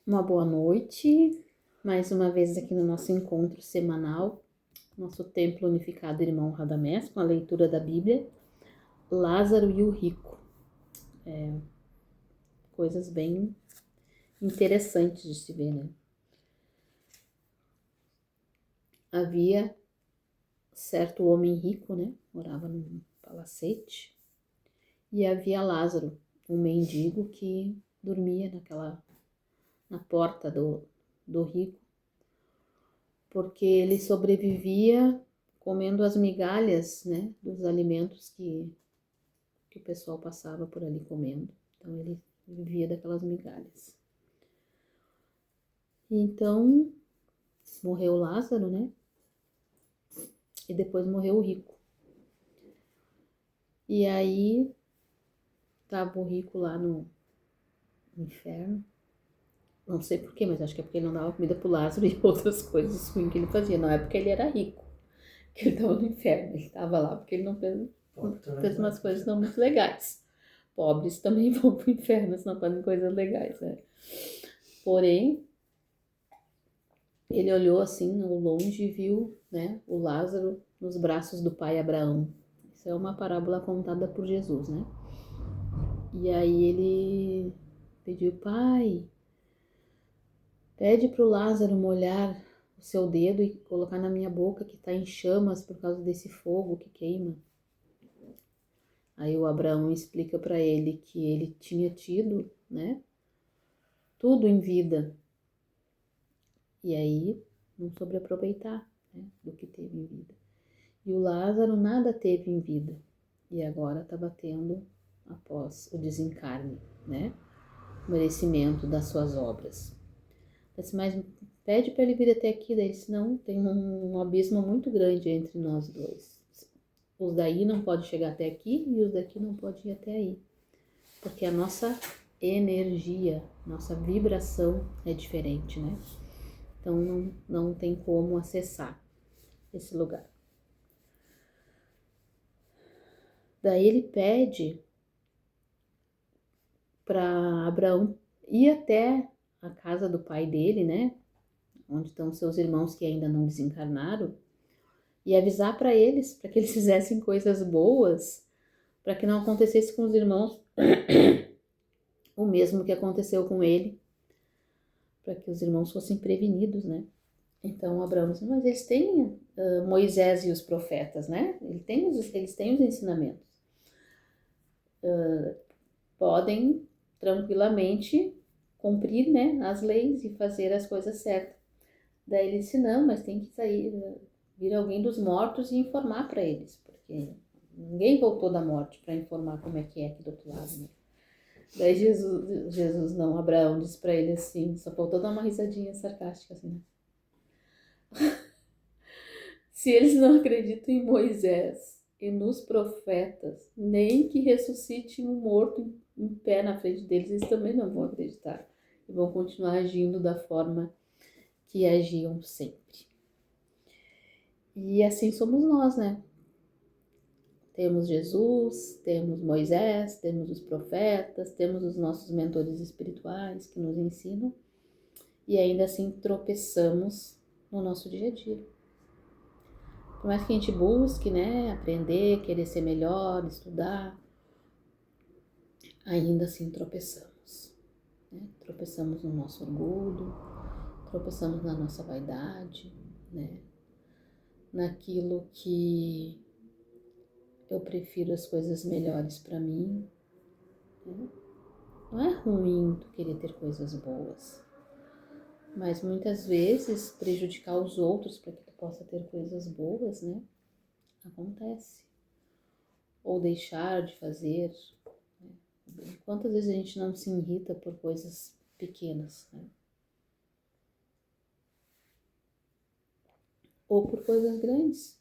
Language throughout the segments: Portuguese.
Uma boa noite, mais uma vez aqui no nosso encontro semanal, nosso Templo Unificado Irmão Radamés, com a leitura da Bíblia, Lázaro e o Rico. Coisas bem interessantes de se ver, né? Havia certo homem rico, né? Morava num palacete, e havia Lázaro, um mendigo que dormia na porta do rico, porque ele sobrevivia comendo as migalhas, né, dos alimentos que o pessoal passava por ali comendo. Então ele vivia daquelas migalhas. Então morreu Lázaro, né? E depois morreu o rico. E aí tava o rico lá no inferno. Não sei porquê, mas acho que é porque ele não dava comida pro Lázaro e outras coisas ruins que ele fazia. Não é porque ele era rico, que ele tava no inferno. Ele tava lá porque ele não fez umas coisas não muito legais. Pobres também vão pro inferno se não fazem coisas legais, né? Porém, ele olhou assim ao longe e viu, né, o Lázaro nos braços do pai Abraão. Isso é uma parábola contada por Jesus, né? E aí ele pediu: pai, pede pro Lázaro molhar o seu dedo e colocar na minha boca que tá em chamas por causa desse fogo que queima. Aí o Abraão explica para ele que ele tinha tido, né, tudo em vida. E aí não soube aproveitar, né, do que teve em vida. E o Lázaro nada teve em vida. E agora estava tendo após o desencarne, né? O merecimento das suas obras. Mas pede para ele vir até aqui, daí senão tem um abismo muito grande entre nós dois. Os daí não podem chegar até aqui e os daqui não podem ir até aí. Porque a nossa energia, nossa vibração é diferente, né? Então não tem como acessar esse lugar. Daí ele pede para Abraão ir até a casa do pai dele, né? Onde estão seus irmãos que ainda não desencarnaram, e avisar para eles, para que eles fizessem coisas boas, para que não acontecesse com os irmãos o mesmo que aconteceu com ele, para que os irmãos fossem prevenidos, né? Então Abraão disse: mas eles têm Moisés e os profetas, né? Eles têm os ensinamentos. Podem tranquilamente cumprir, né, as leis e fazer as coisas certas. Daí ele disse: não, mas tem que sair, vir alguém dos mortos e informar para eles, porque ninguém voltou da morte para informar como é que é aqui do outro lado, né? Daí Jesus não, Abraão disse para ele assim, só faltou dar uma risadinha sarcástica assim, né? Se eles não acreditam em Moisés e nos profetas, nem que ressuscite um morto em pé na frente deles, eles também não vão acreditar e vão continuar agindo da forma que agiam sempre. E assim somos nós, né? Temos Jesus, temos Moisés, temos os profetas, temos os nossos mentores espirituais que nos ensinam, e ainda assim tropeçamos no nosso dia a dia. Por mais que a gente busque, né, aprender, querer ser melhor, estudar, ainda assim tropeçamos, né? Tropeçamos no nosso orgulho, tropeçamos na nossa vaidade, né? Naquilo que eu prefiro as coisas melhores para mim, né? Não é ruim tu querer ter coisas boas, mas muitas vezes prejudicar os outros para que tu possa ter coisas boas, né? Acontece. Ou deixar de fazer, né? Quantas vezes a gente não se irrita por coisas pequenas, né? Ou por coisas grandes.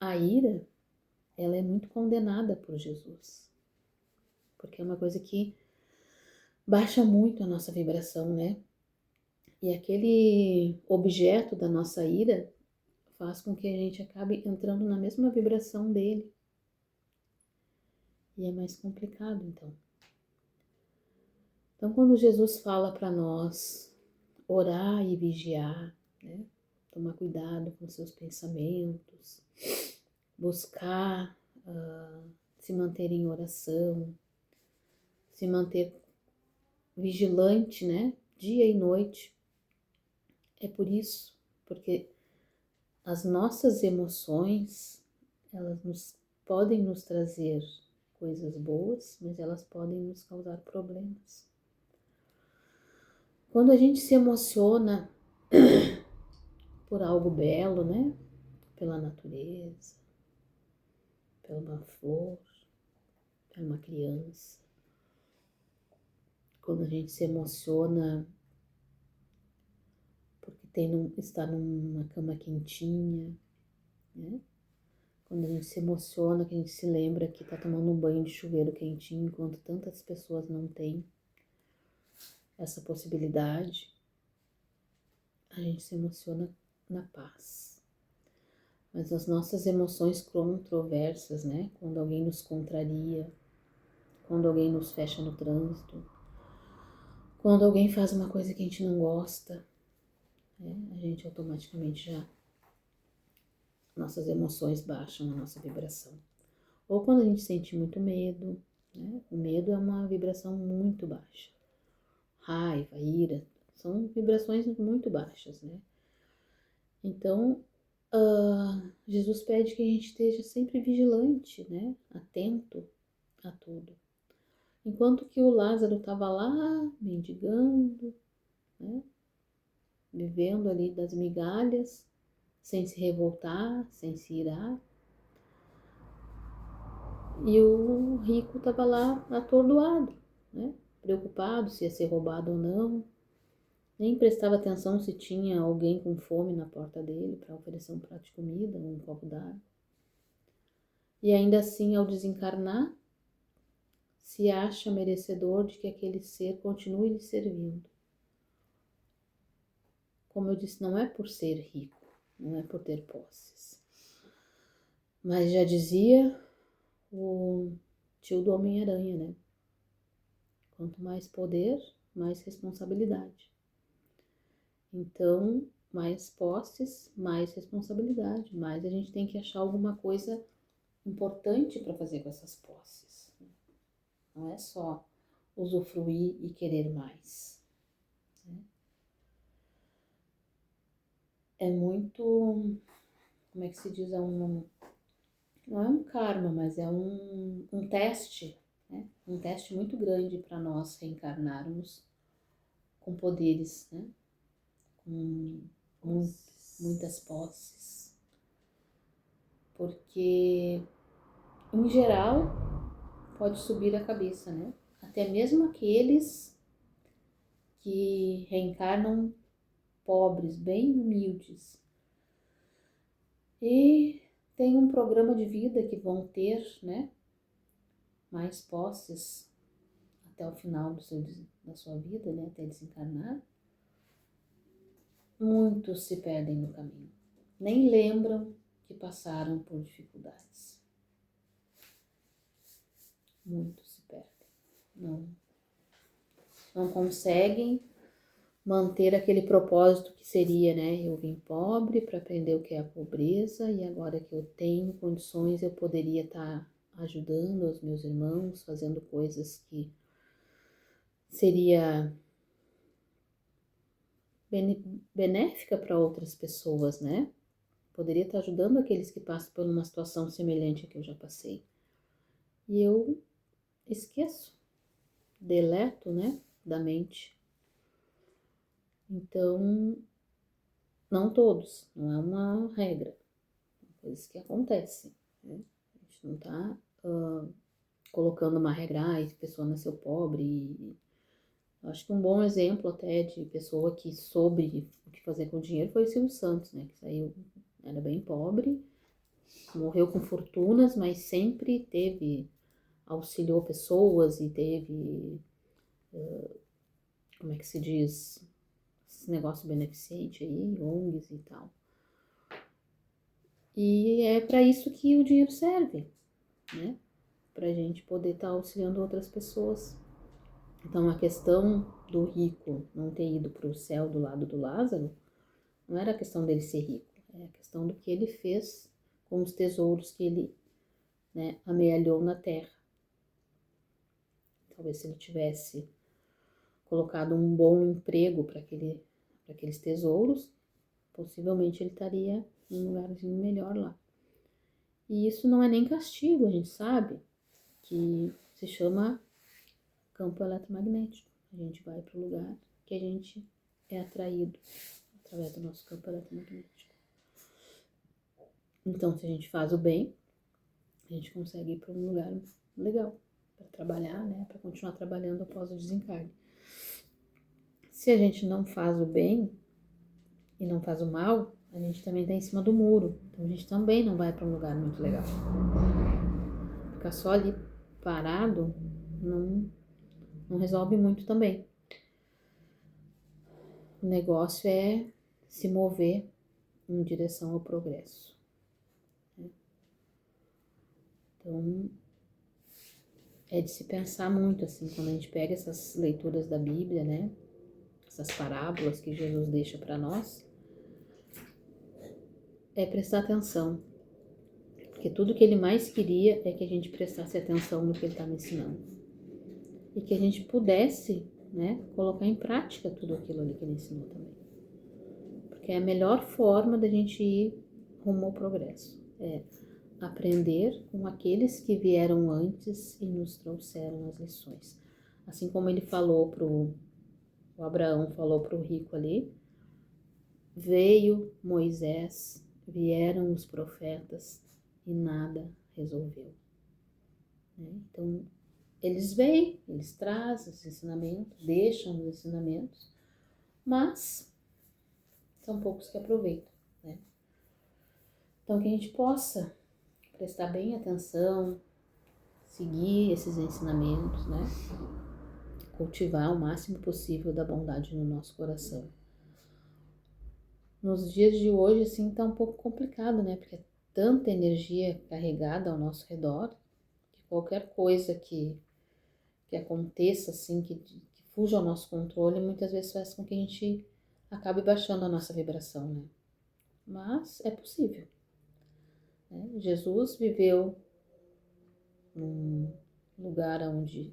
A ira, ela é muito condenada por Jesus, porque é uma coisa que baixa muito a nossa vibração, né? E aquele objeto da nossa ira faz com que a gente acabe entrando na mesma vibração dele. E é mais complicado, então. Então, quando Jesus fala para nós orar e vigiar, né? Tomar cuidado com seus pensamentos, buscar se manter em oração, se manter vigilante, né? Dia e noite. É por isso, porque as nossas emoções, podem nos trazer coisas boas, mas elas podem nos causar problemas. Quando a gente se emociona por algo belo, né? Pela natureza, pela uma flor, pela uma criança. Quando a gente se emociona porque está numa cama quentinha, né? Quando a gente se emociona, que a gente se lembra que está tomando um banho de chuveiro quentinho, enquanto tantas pessoas não têm essa possibilidade, a gente se emociona na paz. Mas as nossas emoções controversas, né? Quando alguém nos contraria, quando alguém nos fecha no trânsito, quando alguém faz uma coisa que a gente não gosta, né? A gente automaticamente nossas emoções baixam a nossa vibração. Ou quando a gente sente muito medo, né? O medo é uma vibração muito baixa. Raiva, ira, são vibrações muito baixas, né? Então, Jesus pede que a gente esteja sempre vigilante, né? Atento a tudo. Enquanto que o Lázaro estava lá, mendigando, né? Vivendo ali das migalhas, sem se revoltar, sem se irar. E o rico estava lá atordoado, né? Preocupado se ia ser roubado ou não. Nem prestava atenção se tinha alguém com fome na porta dele para oferecer um prato de comida, um copo d'água. E ainda assim, ao desencarnar, se acha merecedor de que aquele ser continue lhe servindo. Como eu disse, não é por ser rico, não é por ter posses. Mas já dizia o tio do Homem-Aranha, né? Quanto mais poder, mais responsabilidade. Então, mais posses, mais responsabilidade, mais a gente tem que achar alguma coisa importante para fazer com essas posses. Não é só usufruir e querer mais. É muito, como é que se diz, não é um karma, mas é um teste, né? Um teste muito grande para nós reencarnarmos com poderes, né? Com muitas posses. Porque, em geral, pode subir a cabeça, né? Até mesmo aqueles que reencarnam pobres, bem humildes. E tem um programa de vida que vão ter, né? Mais posses até o final da sua vida, né? Até desencarnar. Muitos se perdem no caminho. Nem lembram que passaram por dificuldades. Muitos se perdem. Não conseguem manter aquele propósito que seria, né? Eu vim pobre para aprender o que é a pobreza e agora que eu tenho condições eu poderia estar ajudando os meus irmãos, fazendo coisas que seria benéfica para outras pessoas, né? Poderia estar ajudando aqueles que passam por uma situação semelhante a que eu já passei. E eu esqueço, deleto, né, da mente. Então, não todos, não é uma regra, coisas que acontecem, né? A gente não tá colocando uma regra, a pessoa nasceu pobre. Acho que um bom exemplo até de pessoa que soube o que fazer com o dinheiro foi o Silvio Santos, né? Que saiu, era bem pobre, morreu com fortunas, mas sempre auxiliou pessoas e teve, como é que se diz, esse negócio beneficente aí, ONGs e tal. E é para isso que o dinheiro serve, né? Pra gente poder estar auxiliando outras pessoas. Então a questão do rico não ter ido para o céu do lado do Lázaro não era a questão dele ser rico, é a questão do que ele fez com os tesouros que ele, né, amealhou na terra. Talvez se ele tivesse colocado um bom emprego para aqueles tesouros, possivelmente ele estaria em um lugarzinho melhor lá. E isso não é nem castigo, a gente sabe que se chama campo eletromagnético. A gente vai para o lugar que a gente é atraído através do nosso campo eletromagnético. Então, se a gente faz o bem, a gente consegue ir para um lugar legal para trabalhar, né? Para continuar trabalhando após o desencarne. Se a gente não faz o bem e não faz o mal, a gente também está em cima do muro. Então, a gente também não vai para um lugar muito legal. Ficar só ali parado não resolve muito também. O negócio é se mover em direção ao progresso. Então, é de se pensar muito, assim, quando a gente pega essas leituras da Bíblia, né? Essas parábolas que Jesus deixa para nós, é prestar atenção. Porque tudo que ele mais queria é que a gente prestasse atenção no que ele está me ensinando. E que a gente pudesse, né, colocar em prática tudo aquilo ali que ele ensinou também. Porque é a melhor forma da gente ir rumo ao progresso. É aprender com aqueles que vieram antes e nos trouxeram as lições. Assim como ele falou o Abraão falou para o rico ali, veio Moisés, vieram os profetas e nada resolveu. Então, eles vêm, eles trazem os ensinamentos, deixam os ensinamentos, mas são poucos que aproveitam, né? Então, que a gente possa prestar bem atenção, seguir esses ensinamentos, né? Cultivar o máximo possível da bondade no nosso coração. Nos dias de hoje, assim, tá um pouco complicado, né? Porque é tanta energia carregada ao nosso redor, que qualquer coisa que aconteça, assim, que fuja ao nosso controle, muitas vezes faz com que a gente acabe baixando a nossa vibração, né? Mas é possível, né? Jesus viveu num lugar onde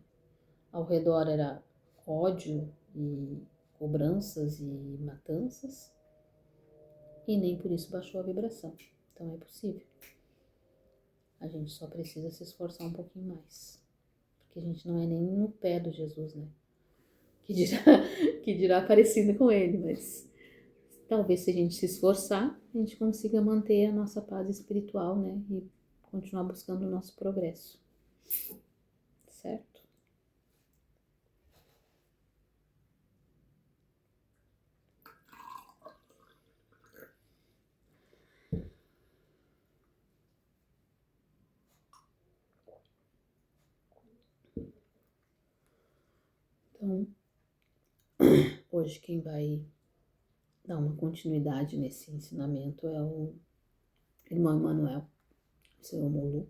ao redor era ódio e cobranças e matanças, e nem por isso baixou a vibração. Então é possível. A gente só precisa se esforçar um pouquinho mais. Porque a gente não é nem no pé do Jesus, né? Que dirá parecido com ele, mas talvez se a gente se esforçar, a gente consiga manter a nossa paz espiritual, né? E continuar buscando o nosso progresso. Certo? Então, hoje quem vai dar uma continuidade nesse ensinamento é o irmão Emanuel, seu Mulu,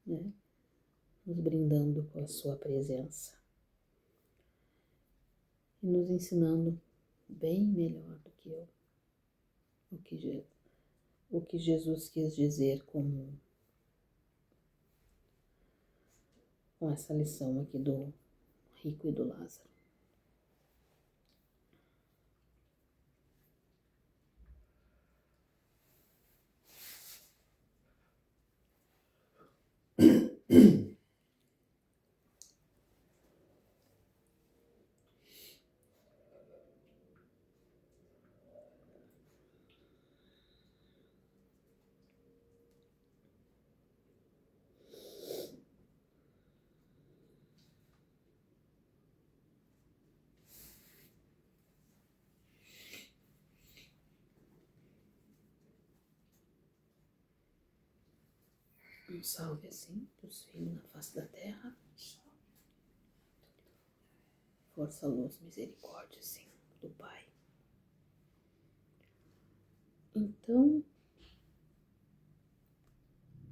né? Nos brindando com a sua presença e nos ensinando bem melhor do que eu o que Jesus quis dizer com essa lição aqui do rico e do Lázaro. Um salve assim dos filhos na face da terra. Força, luz, misericórdia, assim, do Pai. Então,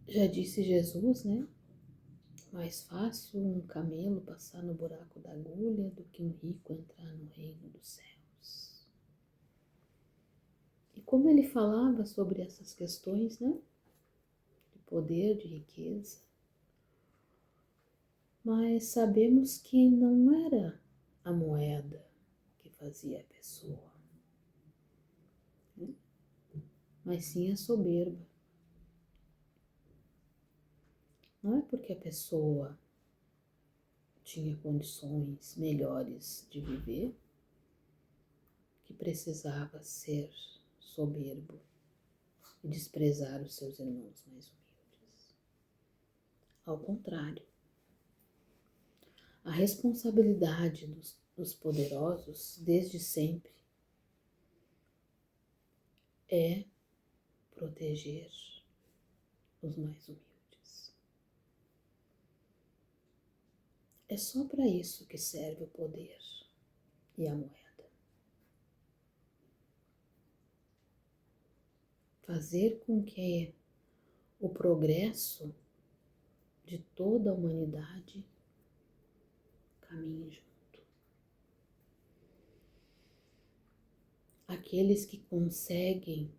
já disse Jesus, né? Mais fácil um camelo passar no buraco da agulha do que um rico entrar no reino dos céus. E como ele falava sobre essas questões, né? De poder, de riqueza. Mas sabemos que não era a moeda que fazia a pessoa, né? Mas sim a soberba. Não é porque a pessoa tinha condições melhores de viver que precisava ser soberbo e desprezar os seus irmãos mais humildes. Ao contrário, a responsabilidade dos poderosos, desde sempre, é proteger os mais humildes. É só para isso que serve o poder e a moeda. Fazer com que o progresso de toda a humanidade caminhe junto. Aqueles que conseguem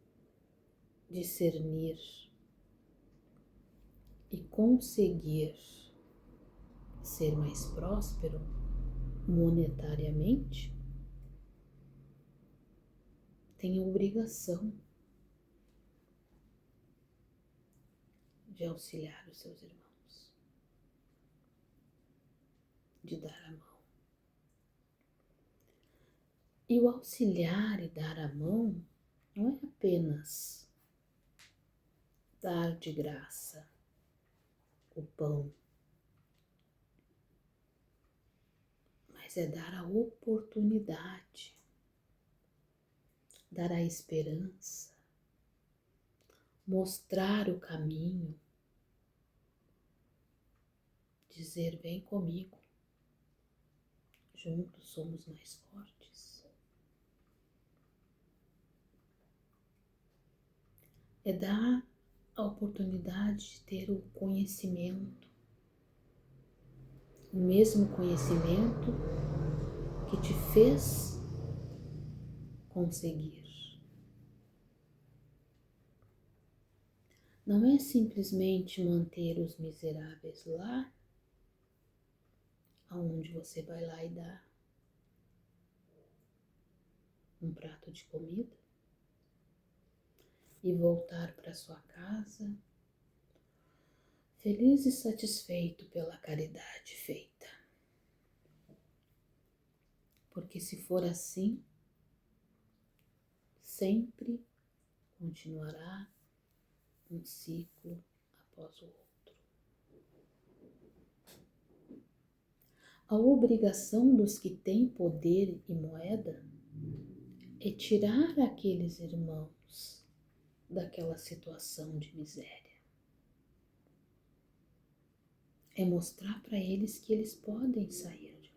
discernir e conseguir ser mais próspero monetariamente têm a obrigação de auxiliar os seus irmãos, de dar a mão. E o auxiliar e dar a mão não é apenas dar de graça o pão, mas é dar a oportunidade, dar a esperança, mostrar o caminho, dizer: vem comigo, juntos somos mais fortes. É dar a oportunidade de ter o conhecimento, o mesmo conhecimento que te fez conseguir. Não é simplesmente manter os miseráveis lá, aonde você vai lá e dá um prato de comida e voltar para sua casa feliz e satisfeito pela caridade feita. Porque se for assim, sempre continuará um ciclo após o outro. A obrigação dos que têm poder e moeda é tirar aqueles irmãos daquela situação de miséria. É mostrar para eles que eles podem sair de lá.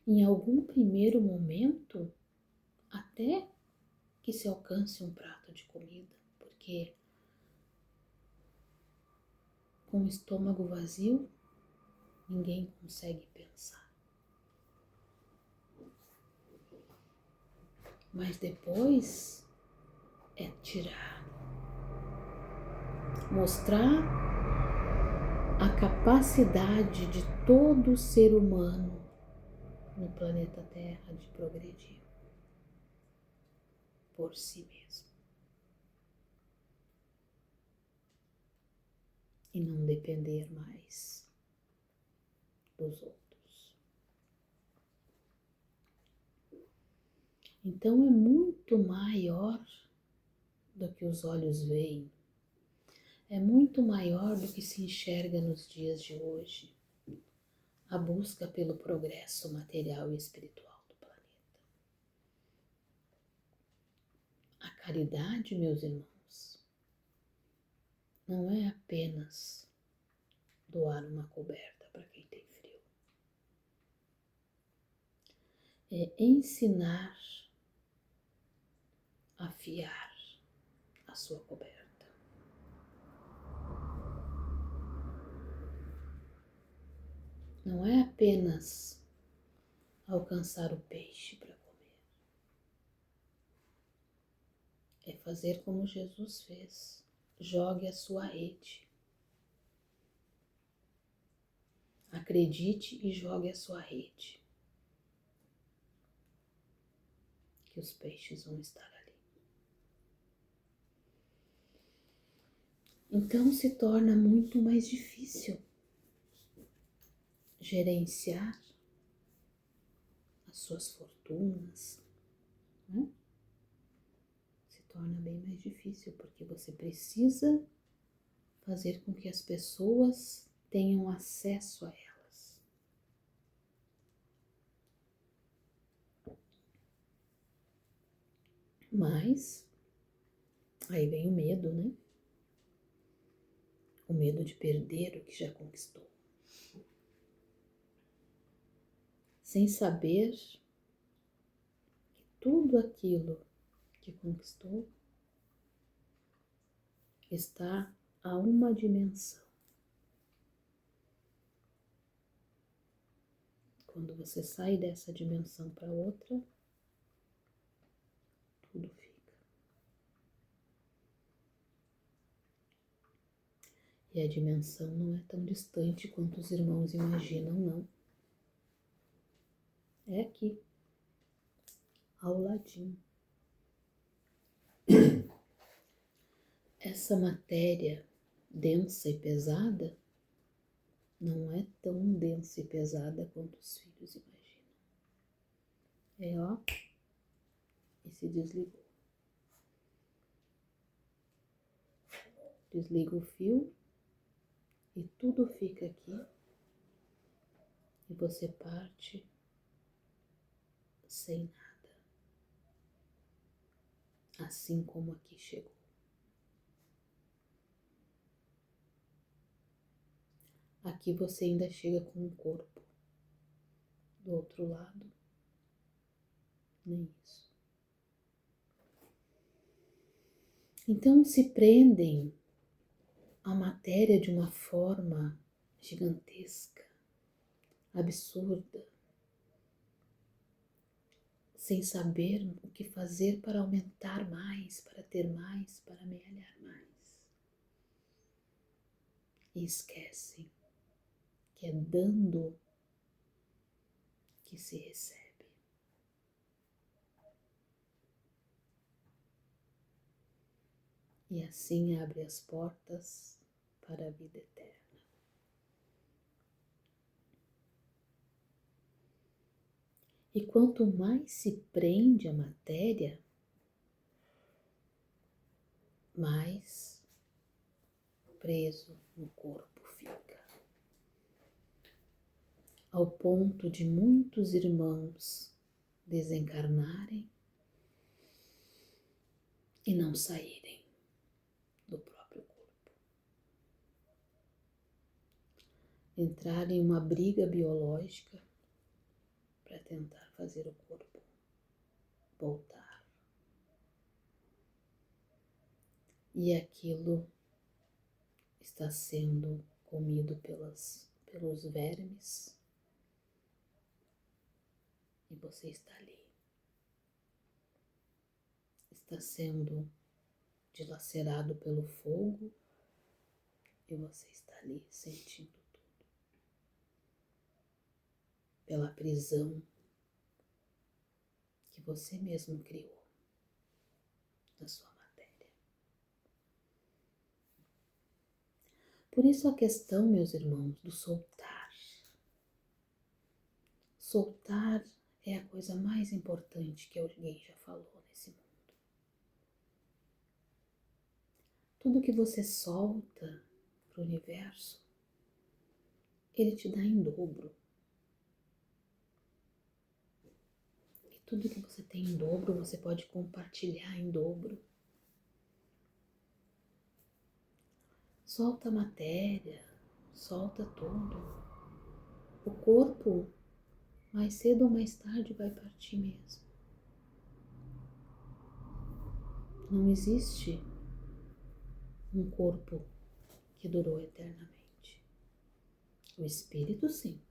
Em algum primeiro momento, até que se alcance um prato de comida, porque com o estômago vazio, ninguém consegue pensar. Mas depois é tirar, mostrar a capacidade de todo ser humano no planeta Terra de progredir por si mesmo e não depender mais dos outros. Então é muito maior do que os olhos veem, é muito maior do que se enxerga nos dias de hoje, a busca pelo progresso material e espiritual do planeta. A caridade, meus irmãos, não é apenas doar uma coberta para quem tem frio. É ensinar a fiar a sua coberta. não é apenas alcançar o peixe para comer. É fazer como Jesus fez. Jogue a sua rede. Acredite e jogue a sua rede. Que os peixes vão estar ali. Então se torna muito mais difícil gerenciar as suas fortunas, né? Se torna bem mais difícil porque você precisa fazer com que as pessoas tenham acesso a elas. Mas aí vem o medo, né? O medo de perder o que já conquistou. Sem saber que tudo aquilo que conquistou está a uma dimensão. Quando você sai dessa dimensão para outra, tudo fica. E a dimensão não é tão distante quanto os irmãos imaginam, não. É aqui, ao ladinho. Essa matéria densa e pesada não é tão densa e pesada quanto os filhos imaginam. É ó, e se desligou. Desliga o fio e tudo fica aqui e você parte sem nada, assim como aqui chegou. Aqui você ainda chega com um corpo, do outro lado, nem isso. Então se prendem à matéria de uma forma gigantesca, absurda, sem saber o que fazer para aumentar mais, para ter mais, para amealhar mais. E esquecem que é dando que se recebe. E assim abre as portas para a vida eterna. E quanto mais se prende a matéria, mais preso no corpo fica. Ao ponto de muitos irmãos desencarnarem e não saírem do próprio corpo. Entrar em uma briga biológica para tentar fazer o corpo voltar. E aquilo está sendo comido pelos vermes e você está ali. Está sendo dilacerado pelo fogo e você está ali sentindo tudo. Pela prisão que você mesmo criou na sua matéria. Por isso a questão, meus irmãos, do soltar. Soltar é a coisa mais importante que alguém já falou nesse mundo. Tudo que você solta para o universo, ele te dá em dobro. E tudo que você tem em dobro, você pode compartilhar em dobro. Solta a matéria, solta tudo. O corpo, mais cedo ou mais tarde, vai partir mesmo. Não existe um corpo que durou eternamente. O espírito, sim.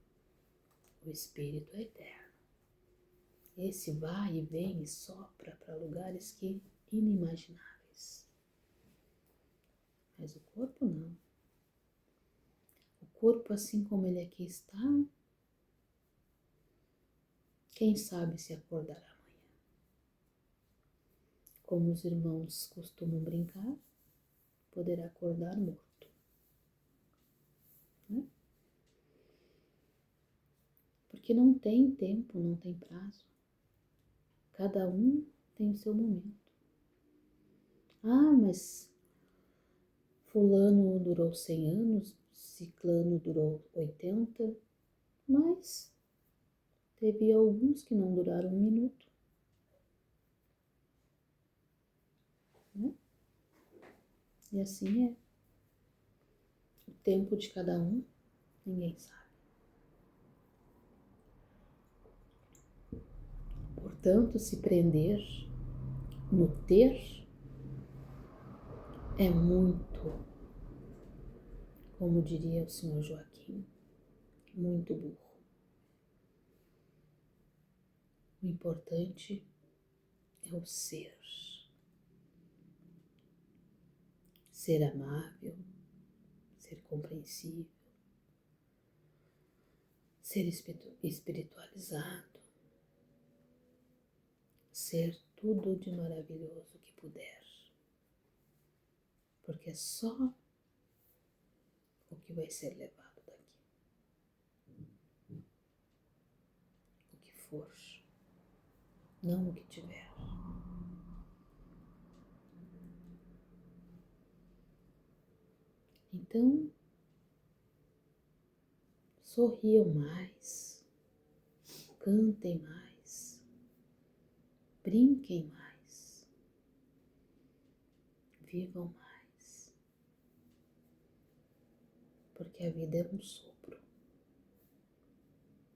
O Espírito é eterno. Esse vai e vem e sopra para lugares que inimagináveis. Mas o corpo não. O corpo, assim como ele aqui está, quem sabe se acordará amanhã. Como os irmãos costumam brincar, poderá acordar morto. Né? Porque não tem tempo, não tem prazo. Cada um tem o seu momento. Ah, mas fulano durou 100 anos, ciclano durou 80, mas teve alguns que não duraram um minuto. Né? E assim é. O tempo de cada um, ninguém sabe. Portanto, se prender no ter é muito, como diria o senhor Joaquim, muito burro. O importante é o ser. Ser amável, ser compreensível, ser espiritualizado, ser tudo de maravilhoso que puder. Porque é só o que vai ser levado daqui. O que for, não o que tiver. Então, sorriam mais, cantem mais, brinquem mais, vivam mais, porque a vida é um sopro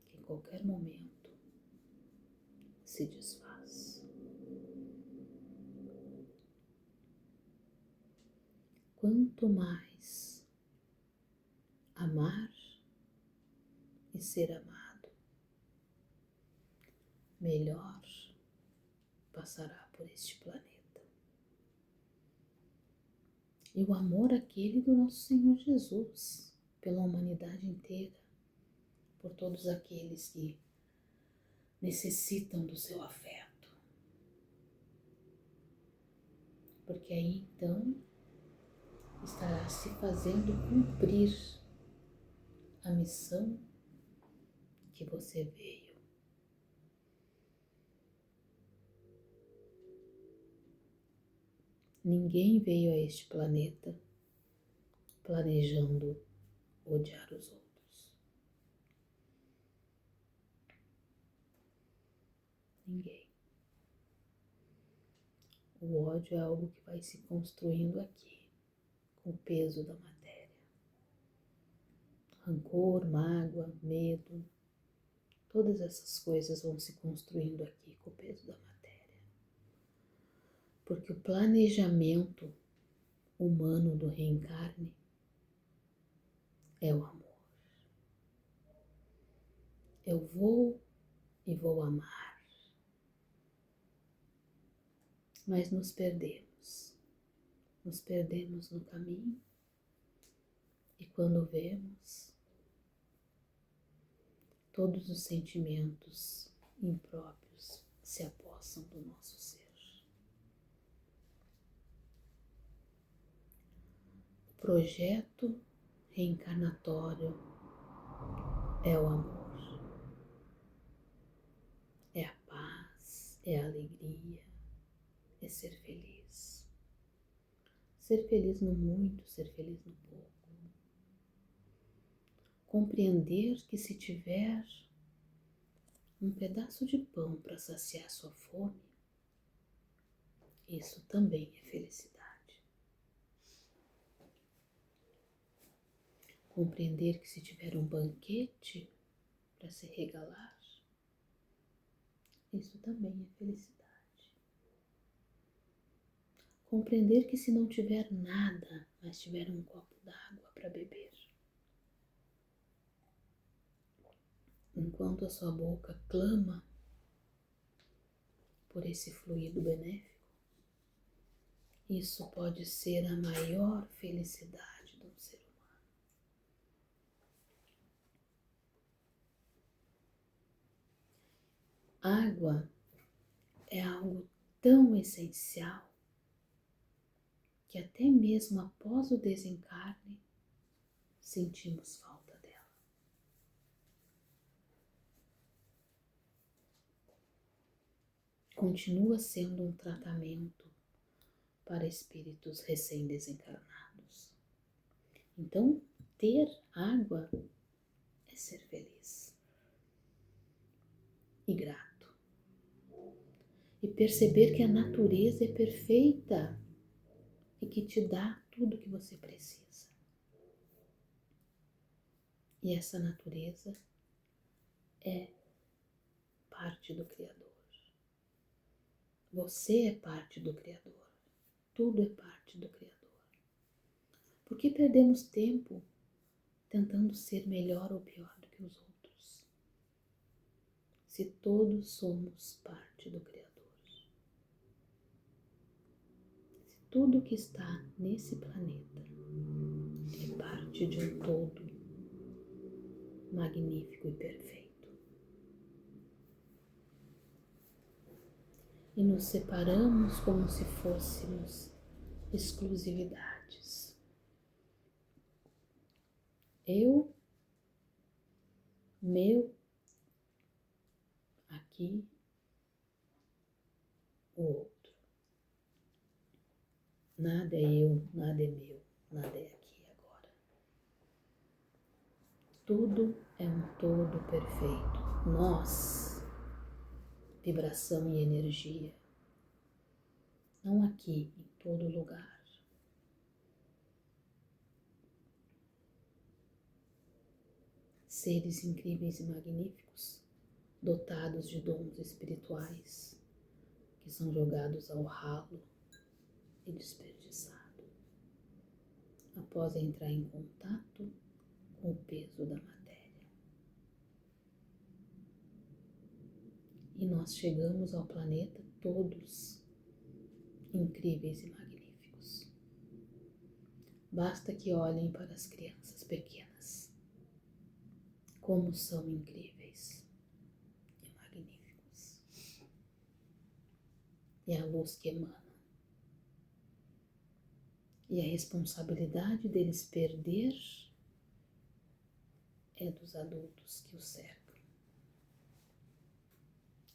que em qualquer momento se desfaz. Quanto mais amar e ser amado, melhor passará por este planeta. E o amor aquele do nosso Senhor Jesus, pela humanidade inteira, por todos aqueles que necessitam do seu afeto. Porque aí então estará se fazendo cumprir a missão que você veio. Ninguém veio a este planeta planejando odiar os outros. Ninguém. O ódio é algo que vai se construindo aqui, com o peso da matéria. Rancor, mágoa, medo, todas essas coisas vão se construindo aqui com o peso da matéria. Porque o planejamento humano do reencarne é o amor. Eu vou e vou amar. Mas nos perdemos. Nos perdemos no caminho. E quando vemos, todos os sentimentos impróprios se apossam do nosso ser. O projeto reencarnatório é o amor. É a paz, é a alegria, é ser feliz. Ser feliz no muito, ser feliz no pouco. Compreender que se tiver um pedaço de pão para saciar sua fome, isso também é felicidade. Compreender que se tiver um banquete para se regalar, isso também é felicidade. Compreender que se não tiver nada, mas tiver um copo d'água para beber, enquanto a sua boca clama por esse fluido benéfico, isso pode ser a maior felicidade de um ser humano. Água é algo tão essencial que até mesmo após o desencarne sentimos falta dela. Continua sendo um tratamento para espíritos recém-desencarnados. Então, ter água é ser feliz e grato. E perceber que a natureza é perfeita e que te dá tudo o que você precisa. E essa natureza é parte do Criador. Você é parte do Criador. Tudo é parte do Criador. Por que perdemos tempo tentando ser melhor ou pior do que os outros? Se todos somos parte do Criador. Se tudo que está nesse planeta é parte de um todo magnífico e perfeito. E nos separamos como se fôssemos exclusividades. Eu, meu, aqui, o outro. Nada é eu, nada é meu, nada é aqui e agora. Tudo é um todo perfeito. Nós, vibração e energia, não aqui, em todo lugar. Seres incríveis e magníficos, dotados de dons espirituais, que são jogados ao ralo e desperdiçados após entrar em contato com o peso da matéria. E nós chegamos ao planeta todos incríveis e magníficos. Basta que olhem para as crianças pequenas, como são incríveis e magníficos. E a luz que emana. E a responsabilidade deles perder é dos adultos que os cercam.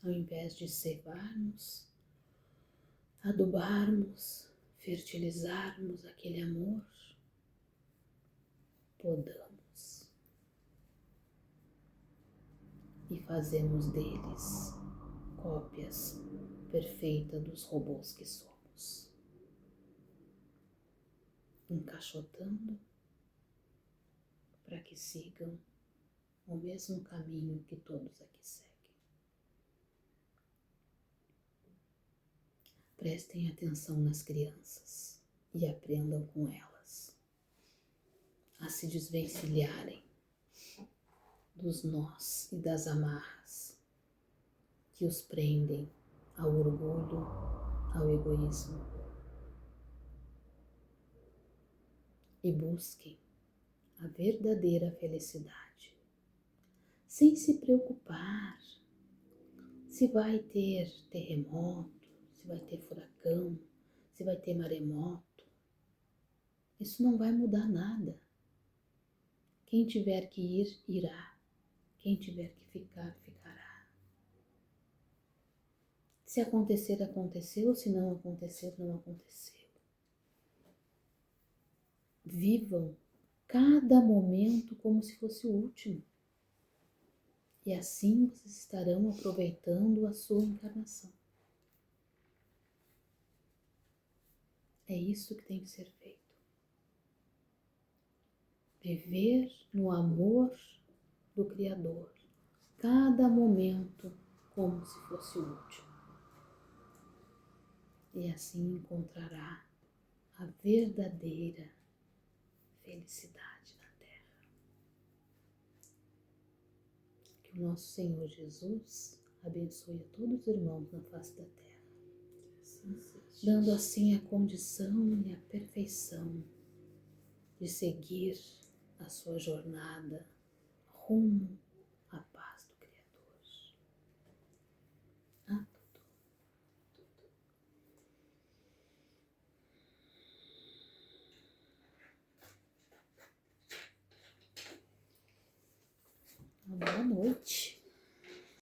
Ao invés de cevarmos, adubarmos, fertilizarmos aquele amor, podamos e fazemos deles cópias perfeitas dos robôs que somos, encaixotando para que sigam o mesmo caminho que todos aqui seguem. Prestem atenção nas crianças e aprendam com elas a se desvencilharem dos nós e das amarras que os prendem ao orgulho, ao egoísmo. E busquem a verdadeira felicidade, sem se preocupar se vai ter terremoto, se vai ter furacão, se vai ter maremoto. Isso não vai mudar nada. Quem tiver que ir, irá. Quem tiver que ficar, ficará. Se acontecer, aconteceu. Se não acontecer, não aconteceu. Vivam cada momento como se fosse o último. E assim vocês estarão aproveitando a sua encarnação. É isso que tem que ser feito. Viver no amor do Criador, cada momento como se fosse o último. E assim encontrará a verdadeira felicidade na Terra. Que o nosso Senhor Jesus abençoe a todos os irmãos na face da terra, dando assim a condição e a perfeição de seguir a sua jornada rumo à paz do Criador. A tudo. Boa noite.